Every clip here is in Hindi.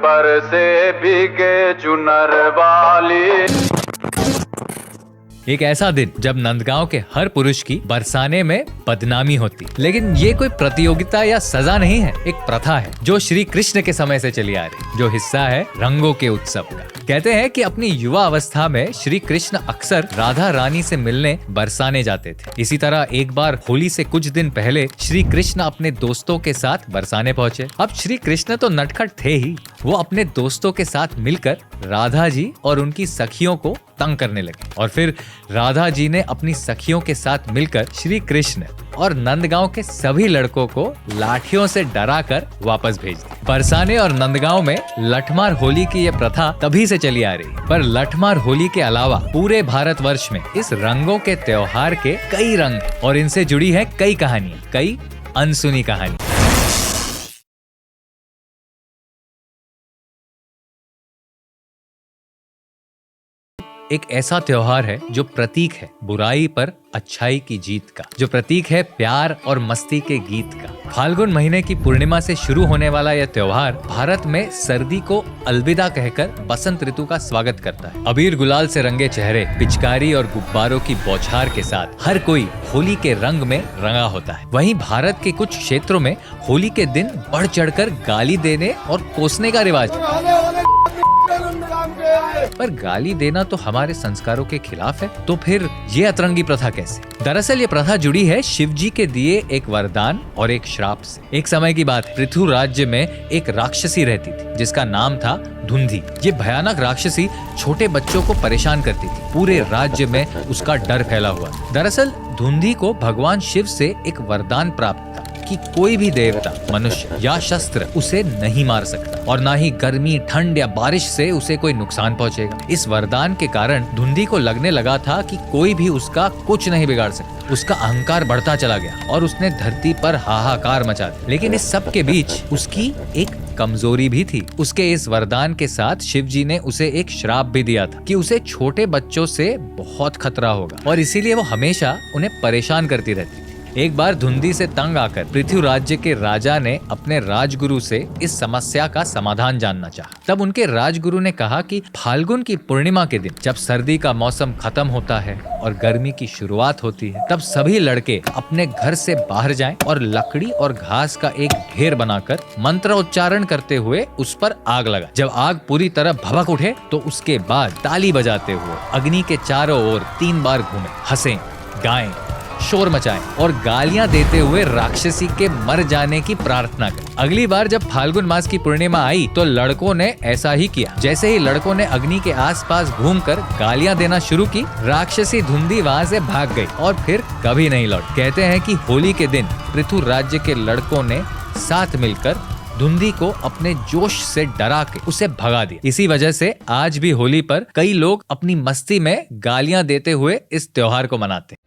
बरसे भीगे चुनर वाली। एक ऐसा दिन जब नंदगांव के हर पुरुष की बरसाने में बदनामी होती, लेकिन ये कोई प्रतियोगिता या सजा नहीं है, एक प्रथा है जो श्री कृष्ण के समय से चली आ रही, जो हिस्सा है रंगों के उत्सव का। कहते हैं कि अपनी युवा अवस्था में श्री कृष्ण अक्सर राधा रानी से मिलने बरसाने जाते थे। इसी तरह एक बार होली से कुछ दिन पहले श्री कृष्ण अपने दोस्तों के साथ बरसाने पहुंचे। अब श्री कृष्ण तो नटखट थे ही, वो अपने दोस्तों के साथ मिलकर राधा जी और उनकी सखियों को तंग करने लगे और फिर राधा जी ने अपनी सखियों के साथ मिलकर श्री कृष्ण और नंदगांव के सभी लड़कों को लाठियों से डराकर वापस भेज दिया। बरसाने और नंदगांव में लठमार होली की यह प्रथा तभी से चली आ रही, पर लठमार होली के अलावा पूरे भारतवर्ष में इस रंगों के त्योहार के कई रंग और इनसे जुड़ी है कई कहानियां, कई अनसुनी कहानियां। एक ऐसा त्योहार है जो प्रतीक है बुराई पर अच्छाई की जीत का, जो प्रतीक है प्यार और मस्ती के गीत का। फाल्गुन महीने की पूर्णिमा से शुरू होने वाला यह त्योहार भारत में सर्दी को अलविदा कहकर बसंत ऋतु का स्वागत करता है। अबीर गुलाल से रंगे चेहरे, पिचकारी और गुब्बारों की बौछार के साथ हर कोई होली के रंग में रंगा होता है। वहीं भारत के कुछ क्षेत्रों में होली के दिन बढ़ चढ़कर गाली देने और कोसने का रिवाज है। पर गाली देना तो हमारे संस्कारों के खिलाफ है, तो फिर ये अतरंगी प्रथा कैसे? दरअसल ये प्रथा जुड़ी है शिव जी के दिए एक वरदान और एक श्राप से। एक समय की बात, पृथु राज्य में एक राक्षसी रहती थी जिसका नाम था धुंधी। ये भयानक राक्षसी छोटे बच्चों को परेशान करती थी। पूरे राज्य में उसका डर फैला हुआ। दरअसल धुंधी को भगवान शिव से एक वरदान प्राप्त था कि कोई भी देवता, मनुष्य या शस्त्र उसे नहीं मार सकता और ना ही गर्मी, ठंड या बारिश से उसे कोई नुकसान पहुंचेगा। इस वरदान के कारण धुंधी को लगने लगा था कि कोई भी उसका कुछ नहीं बिगाड़ सकता। उसका अहंकार बढ़ता चला गया और उसने धरती पर हाहाकार मचा दिया। लेकिन इस सब के बीच उसकी एक कमजोरी भी थी। उसके इस वरदान के साथ शिव जी ने उसे एक श्राप भी दिया था कि उसे छोटे बच्चों से बहुत खतरा होगा और इसीलिए वो हमेशा उन्हें परेशान करती रहती। एक बार धुंधी से तंग आकर पृथु राज्य के राजा ने अपने राजगुरु से इस समस्या का समाधान जानना चाहा। तब उनके राजगुरु ने कहा कि फाल्गुन की पूर्णिमा के दिन जब सर्दी का मौसम खत्म होता है और गर्मी की शुरुआत होती है, तब सभी लड़के अपने घर से बाहर जाएं और लकड़ी और घास का एक ढेर बनाकर मंत्र उच्चारण करते हुए उस पर आग लगा। जब आग पूरी तरह भभक उठे तो उसके बाद ताली बजाते हुए अग्नि के चारों ओर 3 बार घूमें, हंसें, गाएं, शोर मचाएं और गालियां देते हुए राक्षसी के मर जाने की प्रार्थना करें। अगली बार जब फाल्गुन मास की पूर्णिमा आई तो लड़कों ने ऐसा ही किया। जैसे ही लड़कों ने अग्नि के आसपास घूमकर गालियां देना शुरू की, राक्षसी धुंधी वहां से भाग गई और फिर कभी नहीं लौटी। कहते हैं कि होली के दिन पृथु राज्य के लड़कों ने साथ मिलकर धुंधी को अपने जोश से डरा के उसे भगा दिया। इसी वजह से आज भी होली पर कई लोग अपनी मस्ती में गालियां देते हुए इस त्योहार को मनाते हैं।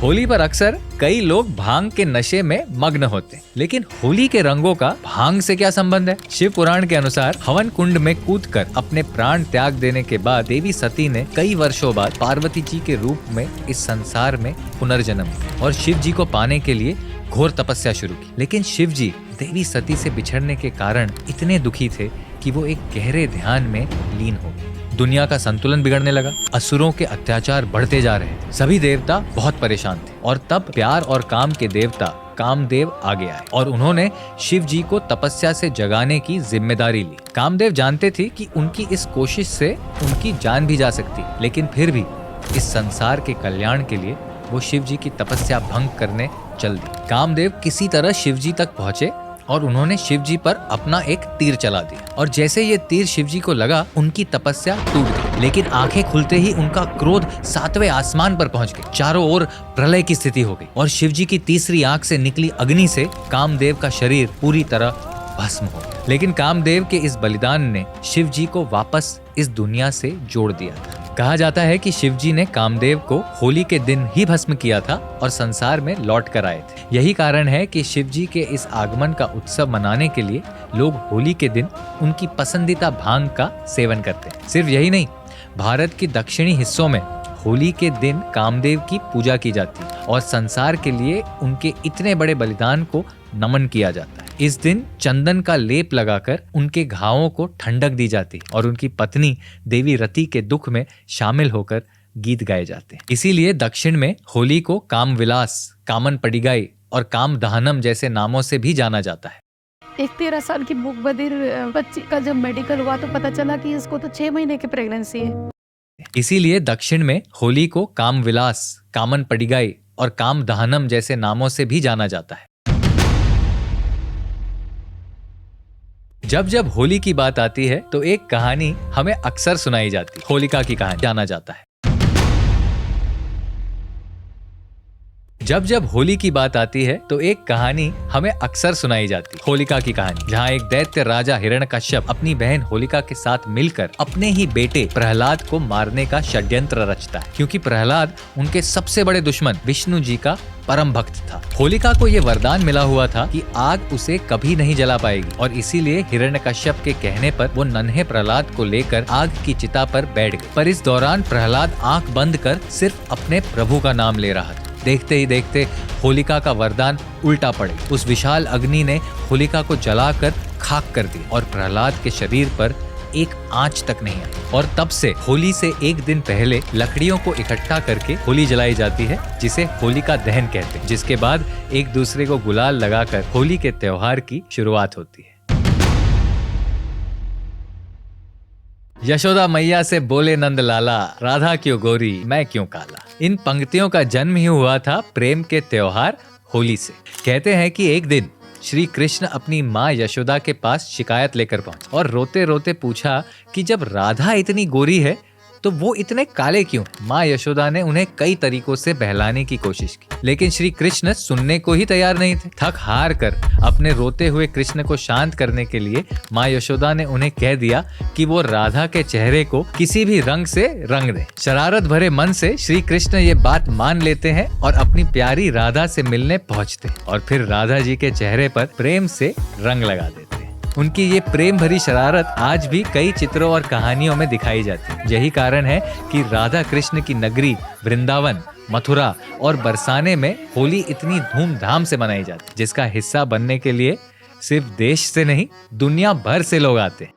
होली पर अक्सर कई लोग भांग के नशे में मग्न होते हैं, लेकिन होली के रंगों का भांग से क्या संबंध है? शिव पुराण के अनुसार हवन कुंड में कूदकर अपने प्राण त्याग देने के बाद देवी सती ने कई वर्षों बाद पार्वती जी के रूप में इस संसार में पुनर्जन्म लिया और शिव जी को पाने के लिए घोर तपस्या शुरू की। लेकिन शिव जी देवी सती से बिछड़ने के कारण इतने दुखी थे कि वो एक गहरे ध्यान में लीन हो गए। दुनिया का संतुलन बिगड़ने लगा, असुरों के अत्याचार बढ़ते जा रहे थे, सभी देवता बहुत परेशान थे और तब प्यार और काम के देवता कामदेव आगे आए और उन्होंने शिव जी को तपस्या से जगाने की जिम्मेदारी ली। कामदेव जानते थे कि उनकी इस कोशिश से उनकी जान भी जा सकती, लेकिन फिर भी इस संसार के कल्याण के लिए वो शिव जी की तपस्या भंग करने चल दी। कामदेव किसी तरह शिव जी तक पहुंचे और उन्होंने शिव जी पर अपना एक तीर चला दिया और जैसे ये तीर शिव जी को लगा, उनकी तपस्या टूट गई। लेकिन आंखें खुलते ही उनका क्रोध 7वें आसमान पर पहुंच गया। चारों ओर प्रलय की स्थिति हो गई और शिव जी की तीसरी आंख से निकली अग्नि से कामदेव का शरीर पूरी तरह भस्म हो गया। लेकिन कामदेव के इस बलिदान ने शिव जी को वापस इस दुनिया से जोड़ दिया था। कहा जाता है कि शिव जी ने कामदेव को होली के दिन ही भस्म किया था और संसार में लौट कर आए थे। यही कारण है कि शिव जी के इस आगमन का उत्सव मनाने के लिए लोग होली के दिन उनकी पसंदीदा भांग का सेवन करते हैं। सिर्फ यही नहीं, भारत के दक्षिणी हिस्सों में होली के दिन कामदेव की पूजा की जाती है और संसार के लिए उनके इतने बड़े बलिदान को नमन किया जाता है। इस दिन चंदन का लेप लगाकर उनके घावों को ठंडक दी जाती और उनकी पत्नी देवी रति के दुख में शामिल होकर गीत गाए जाते हैं। इसीलिए दक्षिण में होली को काम विलास, कामन पडिगाई और काम दहनम जैसे नामों से भी जाना जाता है। एक 13 साल की मूक बधिर बच्ची का जब मेडिकल हुआ तो पता चला कि इसको तो 6 महीने की प्रेगनेंसी है। इसीलिए दक्षिण में होली को काम विलास, कामन पडिगाई और काम दहनम जैसे नामों से भी जाना जाता है। जब जब होली की बात आती है तो एक कहानी हमें अक्सर सुनाई जाती है, होलिका की कहानी जाना जाता है। जब जब होली की बात आती है तो एक कहानी हमें अक्सर सुनाई जाती है, होलिका की कहानी, जहाँ एक दैत्य राजा हिरण्यकश्यप अपनी बहन होलिका के साथ मिलकर अपने ही बेटे प्रहलाद को मारने का षड्यंत्र रचता है, क्योंकि प्रहलाद उनके सबसे बड़े दुश्मन विष्णु जी का परम भक्त था। होलिका को ये वरदान मिला हुआ था कि आग उसे कभी नहीं जला पाएगी और इसीलिए हिरण्यकश्यप के कहने पर वो नन्हे प्रहलाद को लेकर आग की चिता पर बैठ गई। पर इस दौरान प्रहलाद आंख बंद कर सिर्फ अपने प्रभु का नाम ले रहा था। देखते ही देखते होलिका का वरदान उल्टा पड़े। उस विशाल अग्नि ने होलिका को जलाकर खाक कर दी और प्रहलाद के शरीर पर एक आंच तक नहीं आई। और तब से होली से एक दिन पहले लकड़ियों को इकट्ठा करके होली जलाई जाती है, जिसे होलिका दहन कहते हैं, जिसके बाद एक दूसरे को गुलाल लगाकर होली के त्योहार की शुरुआत होती है। यशोदा मैया से बोले नंद लाला, राधा क्यों गोरी मैं क्यों काला। इन पंक्तियों का जन्म ही हुआ था प्रेम के त्योहार होली से। कहते हैं कि एक दिन श्री कृष्ण अपनी माँ यशोदा के पास शिकायत लेकर पहुंचे और रोते रोते पूछा कि जब राधा इतनी गोरी है तो वो इतने काले क्यों। माँ यशोदा ने उन्हें कई तरीकों से बहलाने की कोशिश की, लेकिन श्री कृष्ण सुनने को ही तैयार नहीं थे। थक हार कर अपने रोते हुए कृष्ण को शांत करने के लिए माँ यशोदा ने उन्हें कह दिया कि वो राधा के चेहरे को किसी भी रंग से रंग दे। शरारत भरे मन से श्री कृष्ण ये बात मान लेते हैं और अपनी प्यारी राधा से मिलने पहुँचते हैं और फिर राधा जी के चेहरे पर प्रेम से रंग लगा देते हैं। उनकी ये प्रेम भरी शरारत आज भी कई चित्रों और कहानियों में दिखाई जाती है। यही कारण है कि राधा कृष्ण की नगरी वृंदावन, मथुरा और बरसाने में होली इतनी धूमधाम से मनाई जाती है, जिसका हिस्सा बनने के लिए सिर्फ देश से नहीं दुनिया भर से लोग आते हैं।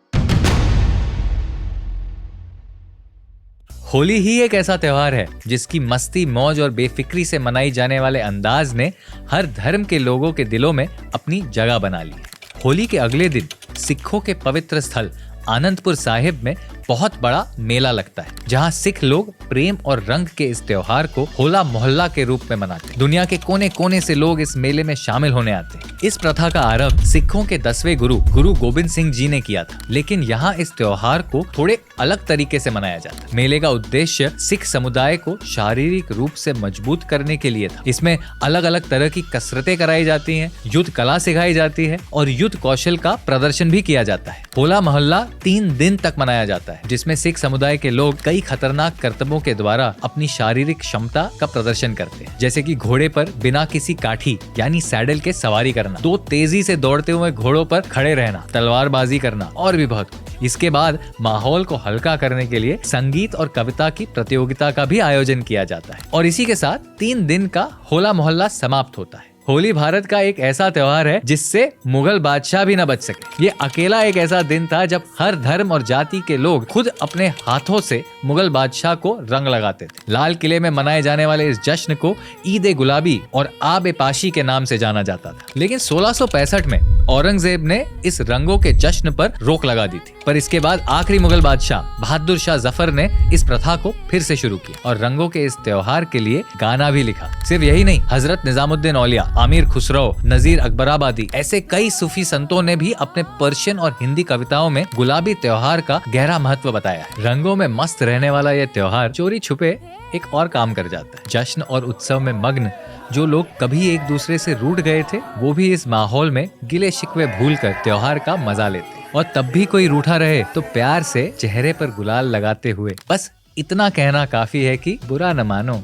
होली ही एक ऐसा त्योहार है जिसकी मस्ती, मौज और बेफिक्री से मनाई जाने वाले अंदाज ने हर धर्म के लोगों के दिलों में अपनी जगह बना ली है। होली के अगले दिन सिखों के पवित्र स्थल आनंदपुर साहिब में बहुत बड़ा मेला लगता है, जहां सिख लोग प्रेम और रंग के इस त्योहार को होला मोहल्ला के रूप में मनाते हैं। दुनिया के कोने कोने से लोग इस मेले में शामिल होने आते हैं। इस प्रथा का आरंभ सिखों के 10वें गुरु गोबिंद सिंह जी ने किया था, लेकिन यहाँ इस त्योहार को थोड़े अलग तरीके से मनाया जाता है। मेले का उद्देश्य सिख समुदाय को शारीरिक रूप से मजबूत करने के लिए था। इसमें अलग अलग तरह की कसरतें कराई जाती हैं, युद्ध कला सिखाई जाती है और युद्ध कौशल का प्रदर्शन भी किया जाता है। होला मोहल्ला 3 दिन तक मनाया जाता है, जिसमें सिख समुदाय के लोग कई खतरनाक करतबों के द्वारा अपनी शारीरिक क्षमता का प्रदर्शन करते हैं, जैसे कि घोड़े पर बिना किसी काठी यानी सैडल के सवारी करना, 2 तेजी से दौड़ते हुए घोड़ों पर खड़े रहना, तलवारबाजी करना और भी बहुत कुछ। इसके बाद माहौल को हल्का करने के लिए संगीत और कविता की प्रतियोगिता का भी आयोजन किया जाता है और इसी के साथ 3 दिन का होला मोहल्ला समाप्त होता है। होली भारत का एक ऐसा त्योहार है जिससे मुगल बादशाह भी न बच सके। ये अकेला एक ऐसा दिन था जब हर धर्म और जाति के लोग खुद अपने हाथों से मुगल बादशाह को रंग लगाते थे। लाल किले में मनाए जाने वाले इस जश्न को ईद-ए-गुलाबी और आब-ए-पाशी के नाम से जाना जाता था, लेकिन 1665 में औरंगजेब ने इस रंगों के जश्न पर रोक लगा दी थी। पर इसके बाद आखिरी मुगल बादशाह बहादुर शाह जफर ने इस प्रथा को फिर से शुरू किया और रंगों के इस त्योहार के लिए गाना भी लिखा। सिर्फ यही नहीं, हजरत निजामुद्दीन औलिया, आमिर खुसरो, नजीर अकबराबादी ऐसे कई सूफी संतों ने भी अपने पर्शियन और हिंदी कविताओं में गुलाबी त्योहार का गहरा महत्व बताया है। रंगों में मस्त रहने वाला यह त्योहार चोरी छुपे एक और काम कर जाता है। जश्न और उत्सव में मग्न जो लोग कभी एक दूसरे से रूठ गए थे, वो भी इस माहौल में गिले शिकवे भूलकर त्योहार का मजा लेते हैं। और तब भी कोई रूठा रहे तो प्यार से चेहरे पर गुलाल लगाते हुए बस इतना कहना काफी है कि बुरा न मानो।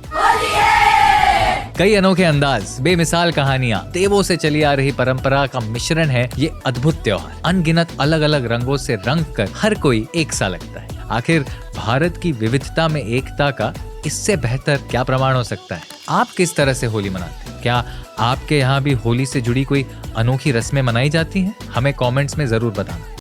कई अनोखे अंदाज, बेमिसाल कहानियां, देवों से चली आ रही परंपरा का मिश्रण है ये अद्भुत त्योहार। अनगिनत अलग अलग रंगों से रंग कर हर कोई एक सा लगता है। आखिर भारत की विविधता में एकता का इससे बेहतर क्या प्रमाण हो सकता है। आप किस तरह से होली मनाते हैं? क्या आपके यहाँ भी होली से जुड़ी कोई अनोखी रस्में मनाई जाती हैं? हमें कमेंट्स में जरूर बताना।